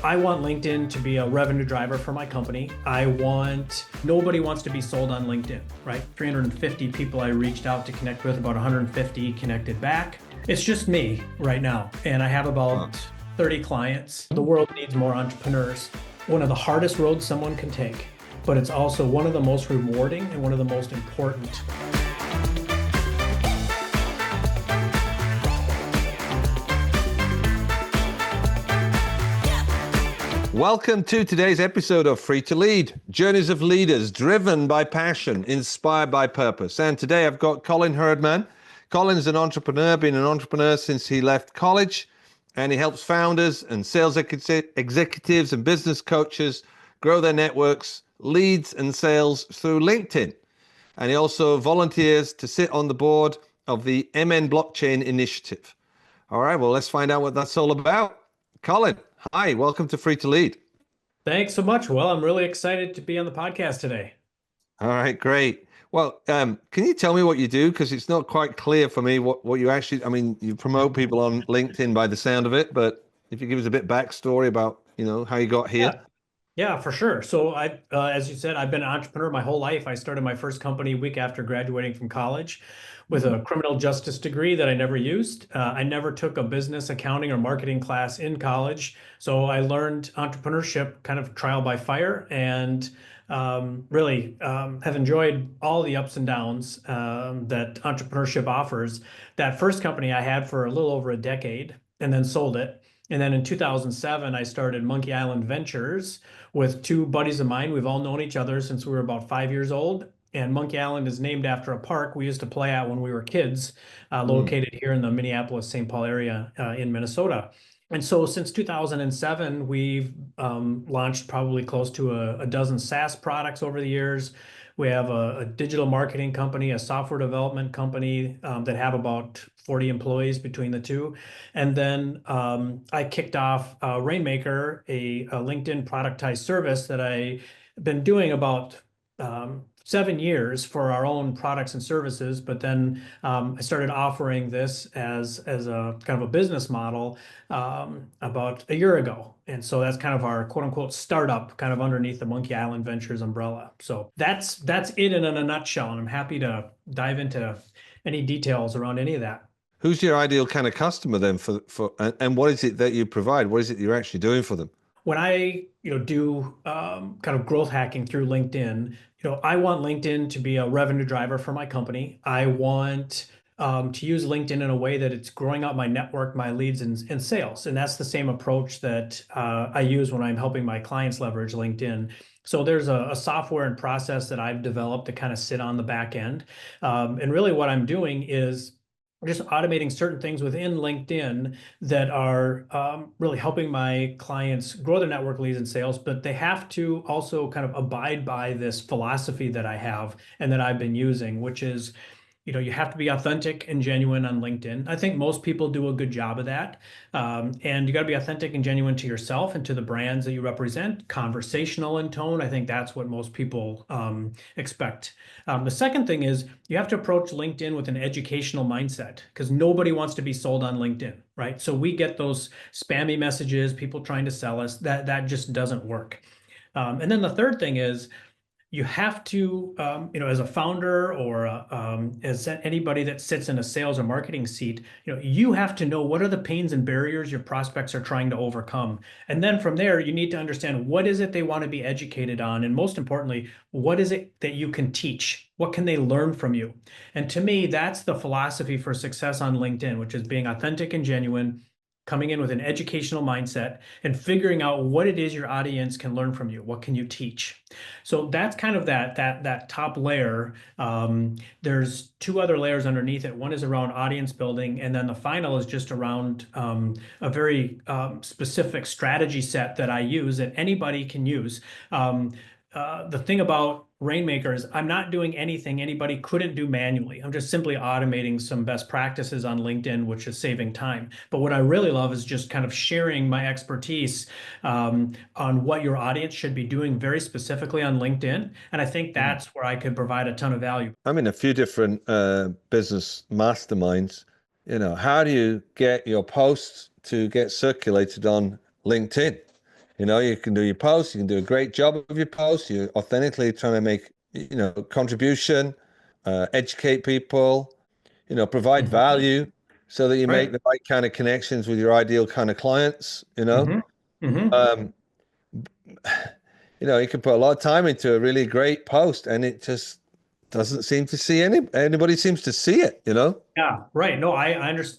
I want LinkedIn to be a revenue driver for my company. Nobody wants to be sold on LinkedIn, right? 350 people I reached out to connect with, about 150 connected back. It's just me right now. And I have about 30 clients. The world needs more entrepreneurs. One of the hardest roads someone can take, but it's also one of the most rewarding and one of the most important. Welcome to today's episode of Free to Lead, Journeys of Leaders driven by passion, inspired by purpose. And today I've got Colin Herdman. Colin's an entrepreneur, been an entrepreneur since he left college, and he helps founders and sales executives and business coaches grow their networks, leads and sales through LinkedIn. And he also volunteers to sit on the board of the MN Blockchain Initiative. All right, well, let's find out what that's all about. Colin, hi, welcome to Free to Lead. Thanks so much. Well, I'm really excited to be on the podcast today. All right, great. Well, can you tell me what you do? Because it's not quite clear for me what you actually, you promote people on LinkedIn by the sound of it, but if you give us a bit backstory about, how you got here. Yeah, for sure. So as you said, I've been an entrepreneur my whole life. I started my first company a week after graduating from college with a criminal justice degree that I never used. I never took a business, accounting, or marketing class in college. So I learned entrepreneurship kind of trial by fire and really have enjoyed all the ups and downs that entrepreneurship offers. That first company I had for a little over a decade and then sold it. And then in 2007, I started Monkey Island Ventures with two buddies of mine. We've all known each other since we were about 5 years old. And Monkey Island is named after a park we used to play at when we were kids, located here in the Minneapolis-St. Paul area in Minnesota. And so since 2007, we've launched probably close to a dozen SaaS products over the years. We have a digital marketing company, a software development company that have about 40 employees between the two. And then I kicked off Rainmaker, a LinkedIn productized service that I've been doing about 7 years for our own products and services. But then I started offering this as a kind of a business model about a year ago. And so that's kind of our quote unquote startup kind of underneath the Monkey Island Ventures umbrella. So that's it in a nutshell. And I'm happy to dive into any details around any of that. Who's your ideal kind of customer then and what is it that you provide? What is it you're actually doing for them? When I do kind of growth hacking through LinkedIn, I want LinkedIn to be a revenue driver for my company. I want to use LinkedIn in a way that it's growing out my network, my leads, and sales. And that's the same approach that I use when I'm helping my clients leverage LinkedIn. So there's a software and process that I've developed to kind of sit on the back end. And really what I'm doing is just automating certain things within LinkedIn that are really helping my clients grow their network, leads, and sales, but they have to also kind of abide by this philosophy that I have and that I've been using, which is, you have to be authentic and genuine on LinkedIn. I think most people do a good job of that. And you got to be authentic and genuine to yourself and to the brands that you represent, conversational in tone. I think that's what most people expect. The second thing is you have to approach LinkedIn with an educational mindset because nobody wants to be sold on LinkedIn, right? So we get those spammy messages, people trying to sell us, that just doesn't work. And then the third thing is, you have to, as a founder or as anybody that sits in a sales or marketing seat, you have to know what are the pains and barriers your prospects are trying to overcome. And then from there, you need to understand what is it they want to be educated on. And most importantly, what is it that you can teach? What can they learn from you? And to me, that's the philosophy for success on LinkedIn, which is being authentic and genuine, coming in with an educational mindset and figuring out what it is your audience can learn from you. What can you teach? So that's kind of that top layer. There's two other layers underneath it. One is around audience building, and then the final is just around a very specific strategy set that I use that anybody can use. The thing about Rainmaker is I'm not doing anything anybody couldn't do manually. I'm just simply automating some best practices on LinkedIn, which is saving time. But what I really love is just kind of sharing my expertise on what your audience should be doing very specifically on LinkedIn. And I think that's where I could provide a ton of value. I'm in a few different business masterminds. How do you get your posts to get circulated on LinkedIn? You know, you can do your posts, you can do a great job of your posts. You're authentically trying to make, contribution, educate people, provide Mhm. value so that you make Right. the right kind of connections with your ideal kind of clients, Hmm. Hmm. Um, you can put a lot of time into a really great post and it just doesn't seem to see anybody seems to see it. Yeah, right. No, I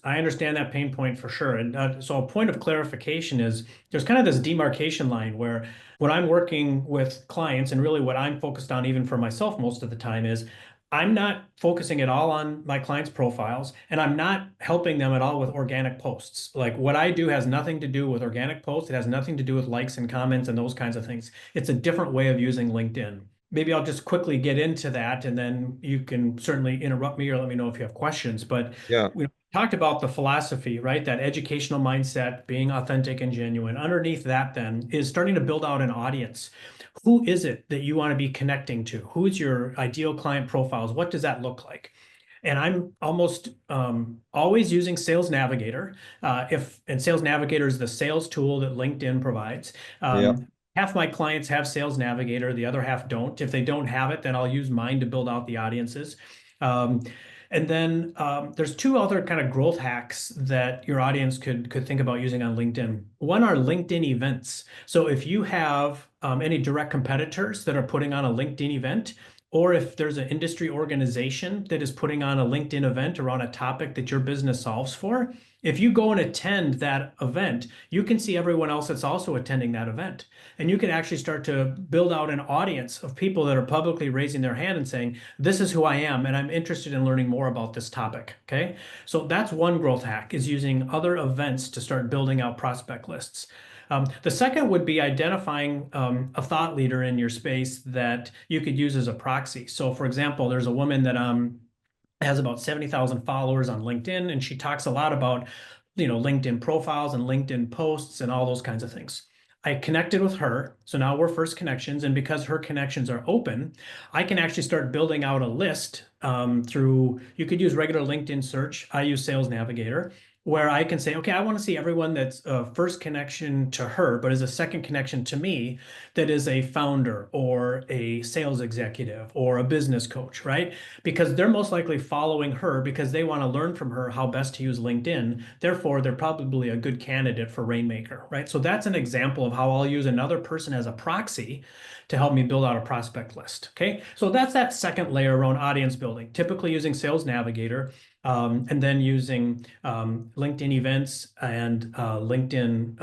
understand that pain point for sure. And so a point of clarification is there's kind of this demarcation line where when I'm working with clients and really what I'm focused on even for myself most of the time is I'm not focusing at all on my clients' profiles and I'm not helping them at all with organic posts. Like what I do has nothing to do with organic posts. It has nothing to do with likes and comments and those kinds of things. It's a different way of using LinkedIn. Maybe I'll just quickly get into that and then you can certainly interrupt me or let me know if you have questions. But Yeah. we talked about the philosophy, right? That educational mindset, being authentic and genuine. Underneath that, then, is starting to build out an audience. Who is it that you want to be connecting to? Who's your ideal client profiles? What does that look like? And I'm almost always using Sales Navigator. If and Sales Navigator is the sales tool that LinkedIn provides. Yeah. Half my clients have Sales Navigator, the other half don't. If they don't have it, then I'll use mine to build out the audiences. Um, and then there's two other kind of growth hacks that your audience could think about using on LinkedIn. One are LinkedIn events. So if you have any direct competitors that are putting on a LinkedIn event, or if there's an industry organization that is putting on a LinkedIn event around a topic that your business solves for, if you go and attend that event, you can see everyone else that's also attending that event. And you can actually start to build out an audience of people that are publicly raising their hand and saying, this is who I am, and I'm interested in learning more about this topic. Okay. So that's one growth hack is using other events to start building out prospect lists. The second would be identifying a thought leader in your space that you could use as a proxy. So, for example, there's a woman that has about 70,000 followers on LinkedIn, and she talks a lot about, LinkedIn profiles and LinkedIn posts and all those kinds of things. I connected with her, so now we're first connections, and because her connections are open, I can actually start building out a list through, you could use regular LinkedIn search. I use Sales Navigator, where I can say, okay, I want to see everyone that's a first connection to her, but is a second connection to me that is a founder or a sales executive or a business coach, right? Because they're most likely following her because they want to learn from her how best to use LinkedIn. Therefore, they're probably a good candidate for Rainmaker, right? So that's an example of how I'll use another person as a proxy to help me build out a prospect list. Okay. So that's that second layer around audience building, typically using Sales Navigator. And then using LinkedIn events and LinkedIn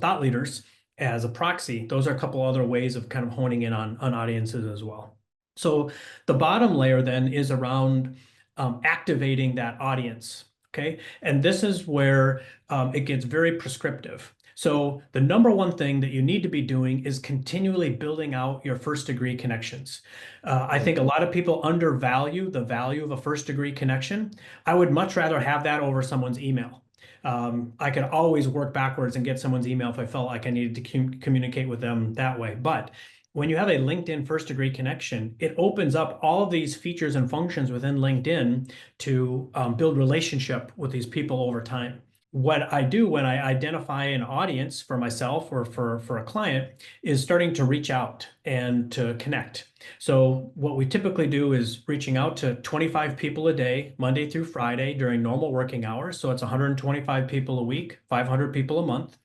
thought leaders as a proxy. Those are a couple other ways of kind of honing in on audiences as well. So the bottom layer then is around activating that audience. Okay. And this is where it gets very prescriptive. So the number one thing that you need to be doing is continually building out your first degree connections. I think a lot of people undervalue the value of a first degree connection. I would much rather have that over someone's email. I could always work backwards and get someone's email if I felt like I needed to communicate with them that way. But when you have a LinkedIn first degree connection, it opens up all of these features and functions within LinkedIn to build relationship with these people over time. What I do when I identify an audience for myself or for a client is starting to reach out and to connect. So what we typically do is reaching out to 25 people a day, Monday through Friday during normal working hours. So it's 125 people a week, 500 people a month.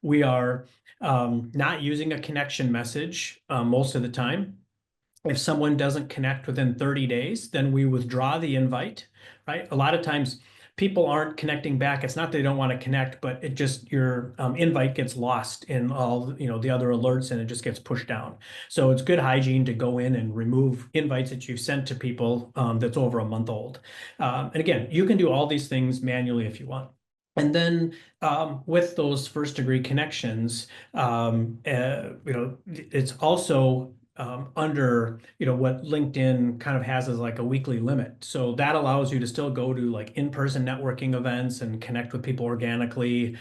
We are not using a connection message most of the time. If someone doesn't connect within 30 days, then we withdraw the invite, right? A lot of times people aren't connecting back. It's not they don't want to connect, but it just your invite gets lost in all, the other alerts and it just gets pushed down. So it's good hygiene to go in and remove invites that you've sent to people that's over a month old. And again, you can do all these things manually if you want. And then with those first degree connections, it's also under what LinkedIn kind of has as like a weekly limit. So that allows you to still go to like in-person networking events and connect with people organically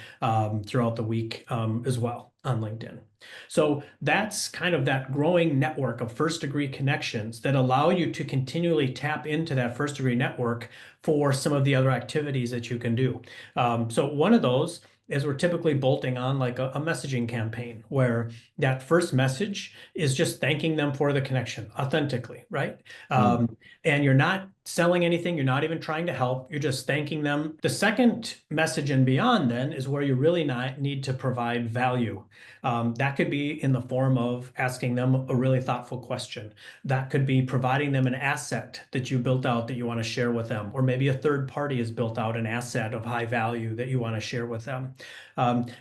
throughout the week as well on LinkedIn. So that's kind of that growing network of first degree connections that allow you to continually tap into that first degree network for some of the other activities that you can do. So one of those is we're typically bolting on like a messaging campaign where that first message is just thanking them for the connection authentically, right? Mm. And you're not selling anything, you're not even trying to help, you're just thanking them. The second message and beyond then is where you really not need to provide value. That could be in the form of asking them a really thoughtful question. That could be providing them an asset that you built out that you want to share with them, or maybe a third party has built out an asset of high value that you want to share with them.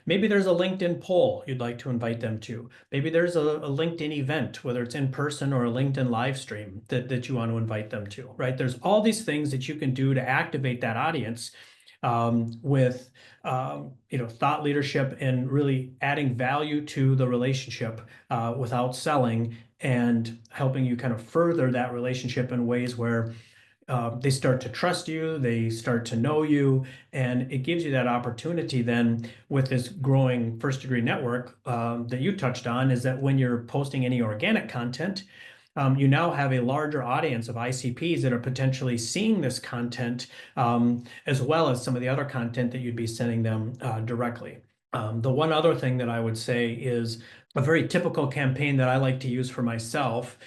Maybe there's a LinkedIn poll you'd like to invite them to. Maybe there's a LinkedIn event, whether it's in person or a LinkedIn live stream that you want to invite them to, right? There's all these things that you can do to activate that audience with thought leadership and really adding value to the relationship without selling and helping you kind of further that relationship in ways where they start to trust you, they start to know you, and it gives you that opportunity then with this growing first degree network that you touched on, is that when you're posting any organic content, you now have a larger audience of ICPs that are potentially seeing this content, as well as some of the other content that you'd be sending them directly. The one other thing that I would say is a very typical campaign that I like to use for myself,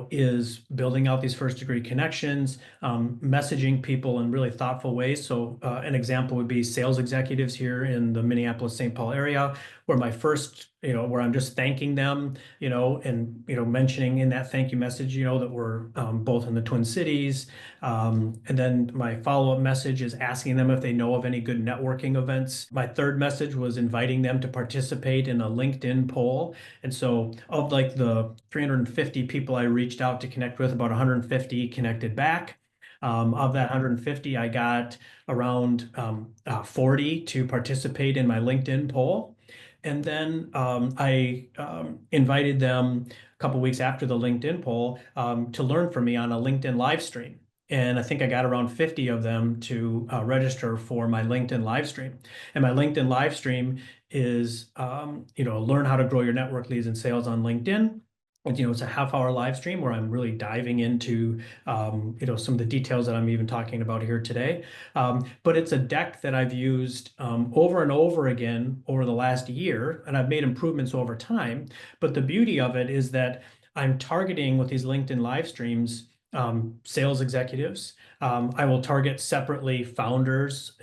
is building out these first degree connections, messaging people in really thoughtful ways. So an example would be sales executives here in the Minneapolis, St. Paul area, where my first, where I'm just thanking them, and, mentioning in that thank you message, that we're both in the Twin Cities. And then my follow-up message is asking them if they know of any good networking events. My third message was inviting them to participate in a LinkedIn poll. And so of like the 350 people I reached out to connect with, about 150 connected back. Of that 150, I got around 40 to participate in my LinkedIn poll. And then I invited them a couple weeks after the LinkedIn poll to learn from me on a LinkedIn live stream. And I think I got around 50 of them to register for my LinkedIn live stream. And my LinkedIn live stream is, learn how to grow your network leads and sales on LinkedIn. It's a half-hour live stream where I'm really diving into, some of the details that I'm even talking about here today. But it's a deck that I've used over and over again over the last year, and I've made improvements over time. But the beauty of it is that I'm targeting with these LinkedIn live streams sales executives. I will target separately founders,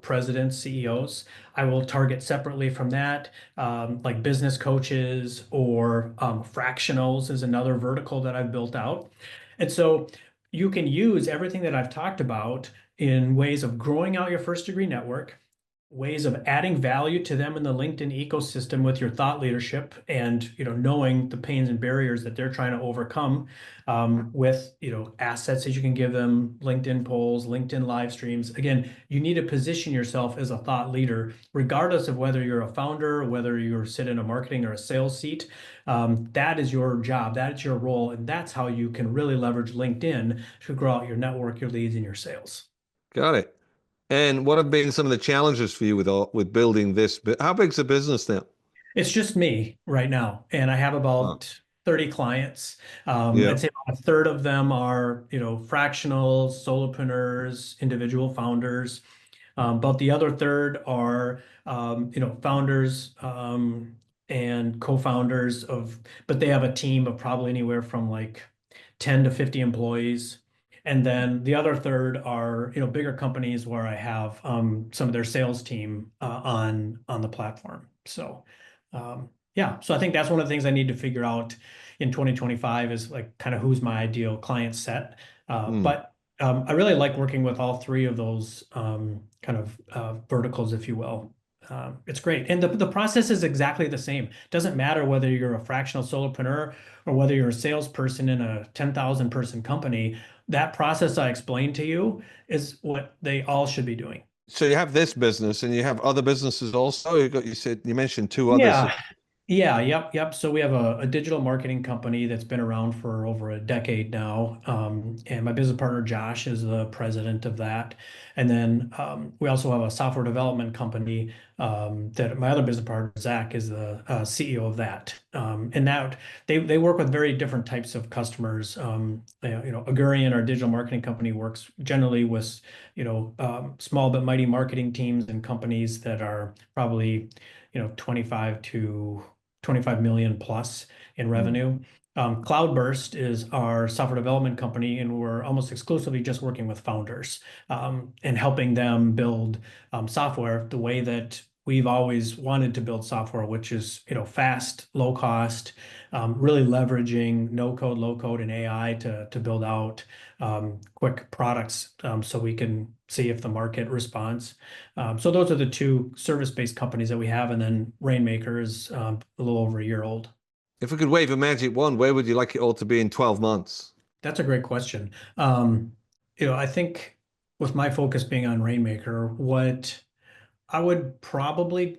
presidents, CEOs. I will target separately from that, like business coaches or fractionals is another vertical that I've built out. And so you can use everything that I've talked about in ways of growing out your first degree network, ways of adding value to them in the LinkedIn ecosystem with your thought leadership and knowing the pains and barriers that they're trying to overcome with assets that you can give them, LinkedIn polls, LinkedIn live streams. Again, you need to position yourself as a thought leader, regardless of whether you're a founder, whether you're sit in a marketing or a sales seat. That is your job, that's your role, and that's how you can really leverage LinkedIn to grow out your network, your leads, and your sales. Got it. And what have been some of the challenges for you with building this? How big's the business now? It's just me right now, and I have Oh, about 30 clients. yeah. I'd say about a third of them are, fractionals, solopreneurs, individual founders. But the other third are, founders and co-founders but they have a team of probably anywhere from like 10 to 50 employees. And then the other third are, bigger companies where I have some of their sales team on the platform. So, yeah, so I think that's one of the things I need to figure out in 2025 is like kind of who's my ideal client set. Hmm. But I really like working with all three of those kind of verticals, if you will. It's great. And the process is exactly the same. Doesn't matter whether you're a fractional solopreneur or whether you're a salesperson in a 10,000 person company. That process I explained to you is what they all should be doing. So you have this business and you have other businesses also. You mentioned two others. Yeah. Yeah, yep. So we have a digital marketing company that's been around for over a decade now. And my business partner, Josh, is the president of that. And then we also have a software development company that my other business partner, Zach, is the CEO of that. And that they work with very different types of customers. Agurian, our digital marketing company, works generally with, small but mighty marketing teams and companies that are probably, 25 to 25 million plus in Mm. revenue. Cloudburst is our software development company, and we're almost exclusively just working with founders and helping them build software the way that we've always wanted to build software, which is, fast, low cost, really leveraging no code, low code, and AI to build out quick products so we can see if the market responds. So those are the two service-based companies that we have, and then Rainmaker is a little over a year old. If we could wave a magic wand, where would you like it all to be in 12 months? That's a great question. I think with my focus being on Rainmaker, what I would probably,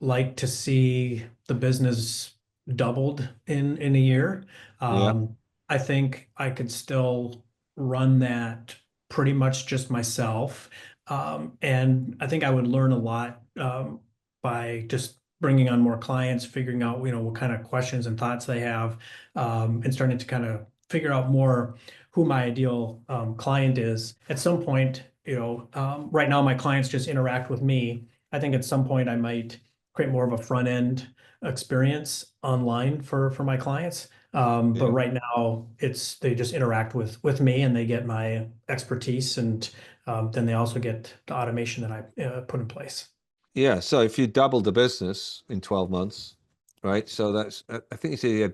like to see the business doubled in a year. Yeah. I think I could still run that pretty much just myself. And I think I would learn a lot by just bringing on more clients, figuring out, what kind of questions and thoughts they have, and starting to kind of figure out more who my ideal client is. At some point, right now my clients just interact with me. I think at some point I might create more of a front end experience online for my clients. But Yeah. right now they just interact with me and they get my expertise, and then they also get the automation that I put in place. Yeah. So if you doubled the business in 12 months, right? So that's, I think you said you had,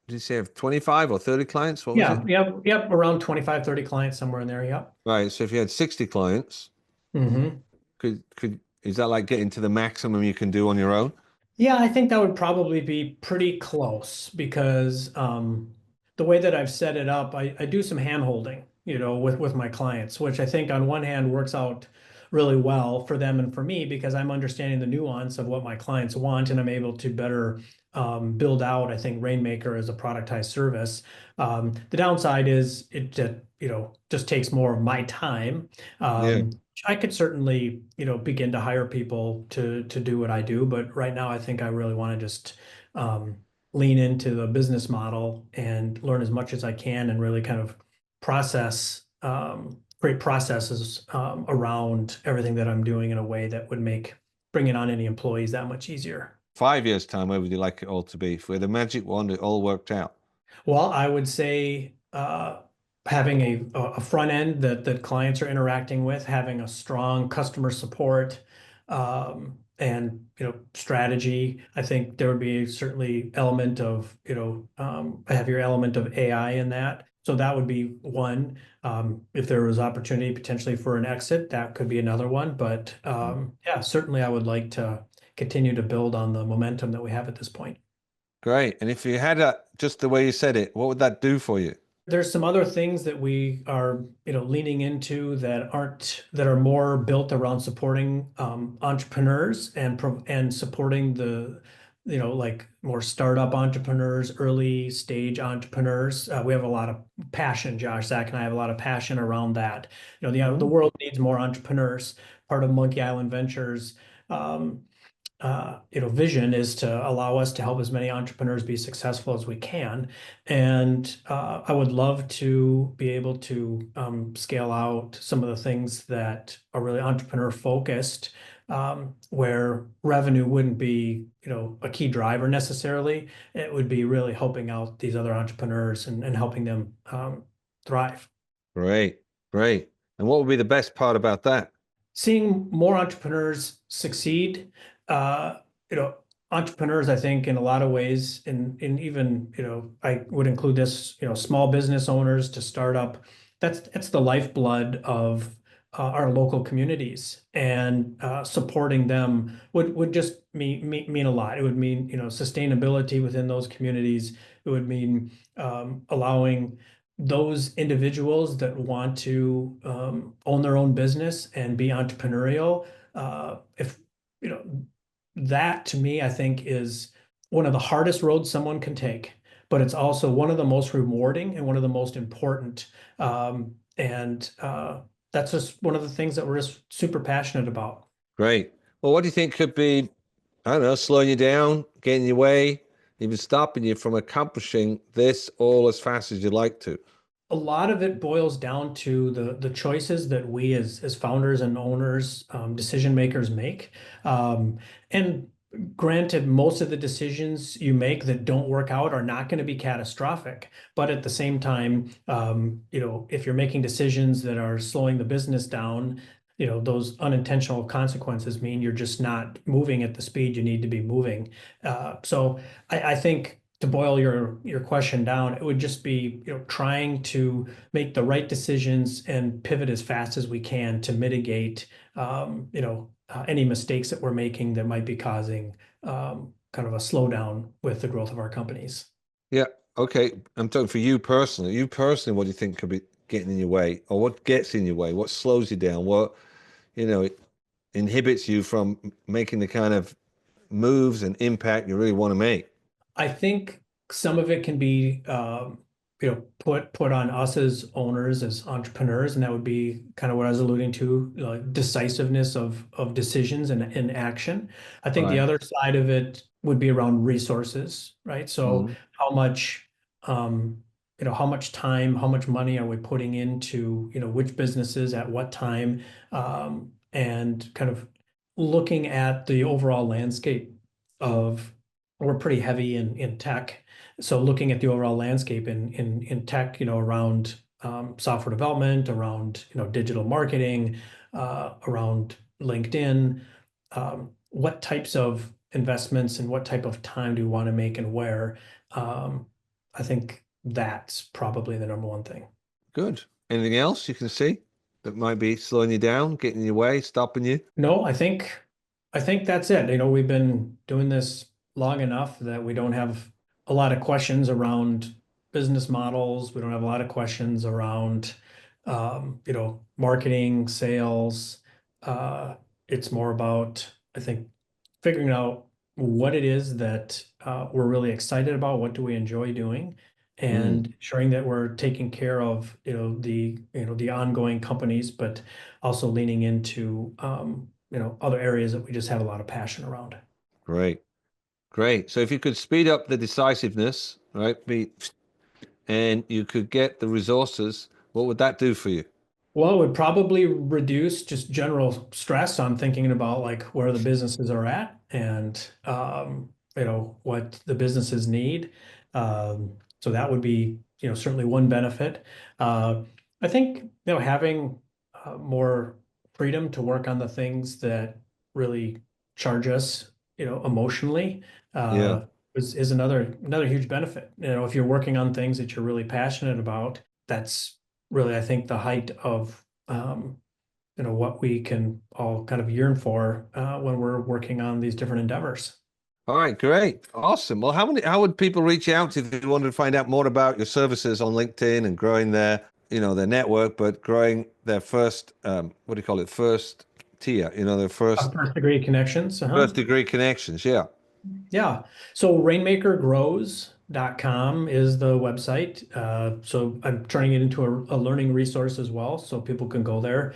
did you say you have 25 or 30 clients? What was Yeah, it? yep, around 25, 30 clients somewhere in there. Yep. Right. So if you had 60 clients, hmm is that like getting to the maximum you can do on your own? Yeah, I think that would probably be pretty close because the way that I've set it up, I do some hand holding, with my clients, which I think on one hand works out really well for them and for me because I'm understanding the nuance of what my clients want and I'm able to better build out, I think, Rainmaker as a productized service. The downside is just takes more of my time. Yeah. I could certainly, begin to hire people to do what I do, but right now I think I really want to just um, lean into the business model and learn as much as I can and really kind of create processes around everything that I'm doing in a way that would make bringing on any employees that much easier. 5 years' time, where would you like it all to be? If with a magic wand, it all worked out. Well, I would say having a front end that clients are interacting with, having a strong customer support, and strategy. I think there would be certainly element of have your element of AI in that. So that would be one. If there was opportunity potentially for an exit, that could be another one. But yeah, certainly I would like to continue to build on the momentum that we have at this point. Great. And if you had just the way you said it, what would that do for you? There's some other things that we are, leaning into that are more built around supporting entrepreneurs and supporting the, like more startup entrepreneurs, early stage entrepreneurs. We have a lot of passion, Josh, Zach, and I have a lot of passion around that. The Mm. world needs more entrepreneurs. Part of Monkey Island Ventures. Vision is to allow us to help as many entrepreneurs be successful as we can. And I would love to be able to scale out some of the things that are really entrepreneur focused, where revenue wouldn't be, a key driver necessarily. It would be really helping out these other entrepreneurs and helping them thrive. Great. Great. And what would be the best part about that? Seeing more entrepreneurs succeed. Uh, you know, Entrepreneurs, I think, in a lot of ways, in even, I would include this, small business owners to start up. That's the lifeblood of our local communities, and supporting them would just mean a lot. It would mean, sustainability within those communities. It would mean allowing those individuals that want to own their own business and be entrepreneurial, if you know that to me, I think is one of the hardest roads someone can take, but it's also one of the most rewarding and one of the most important. And that's just one of the things that we're just super passionate about. Great. Well, what do you think could be, I don't know, slowing you down, getting in your way, even stopping you from accomplishing this all as fast as you'd like to? A lot of it boils down to the choices that we as founders and owners, decision makers make. And granted, most of the decisions you make that don't work out are not going to be catastrophic. But at the same time, if you're making decisions that are slowing the business down, those unintentional consequences mean you're just not moving at the speed you need to be moving. So I think to boil your question down, it would just be, trying to make the right decisions and pivot as fast as we can to mitigate, any mistakes that we're making that might be causing kind of a slowdown with the growth of our companies. Yeah. Okay. I'm talking for you personally. You personally, what do you think could be getting in your way, or what gets in your way? What slows you down? What, it inhibits you from making the kind of moves and impact you really want to make? I think some of it can be, put on us as owners, as entrepreneurs, and that would be kind of what I was alluding to, decisiveness of decisions and action. I think the Right. other side of it would be around resources, right? So Mm, how much, how much time, how much money are we putting into, which businesses at what time, and kind of looking at the overall landscape of we're pretty heavy in tech. So looking at the overall landscape in tech, around software development, around digital marketing, around LinkedIn, what types of investments and what type of time do you want to make and where? Um, I think that's probably the number one thing. good. Anything else you can see that might be slowing you down, getting in your way, stopping you? No, I think that's it. We've been doing this long enough that we don't have a lot of questions around business models. We don't have a lot of questions around marketing, sales. It's more about, I think, figuring out what it is that we're really excited about, what do we enjoy doing, Mm, and ensuring that we're taking care of, the ongoing companies, but also leaning into other areas that we just have a lot of passion around. great. Great. So if you could speed up the decisiveness, right, and you could get the resources, what would that do for you? Well, it would probably reduce just general stress on thinking about like where the businesses are at and what the businesses need. So that would be certainly one benefit. Uh, I think having more freedom to work on the things that really charge us emotionally Yeah. is another huge benefit. If you're working on things that you're really passionate about, that's really, I think, the height of what we can all kind of yearn for when we're working on these different endeavors. All right, great. Awesome. Well, how would people reach out to you if they wanted to find out more about your services on LinkedIn and growing their network, but growing their first, what do you call it? First tier, their First degree connections. first degree connections. Yeah. Yeah. So rainmakergrows.com is the website. So I'm turning it into a learning resource as well, so people can go there.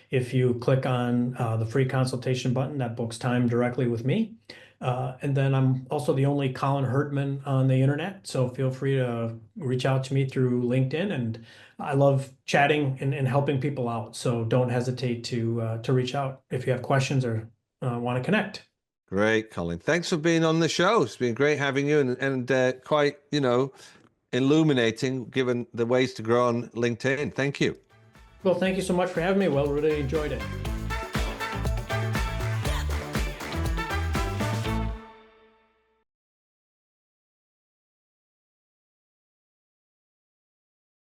If you click on the free consultation button, that books time directly with me. And then I'm also the only Colin Herdman on the internet. So feel free to reach out to me through LinkedIn. And I love chatting and helping people out. So don't hesitate to reach out if you have questions or want to connect. Great, Colin. Thanks for being on the show. It's been great having you and quite, illuminating given the ways to grow on LinkedIn. Thank you. Well, thank you so much for having me. Well, really enjoyed it.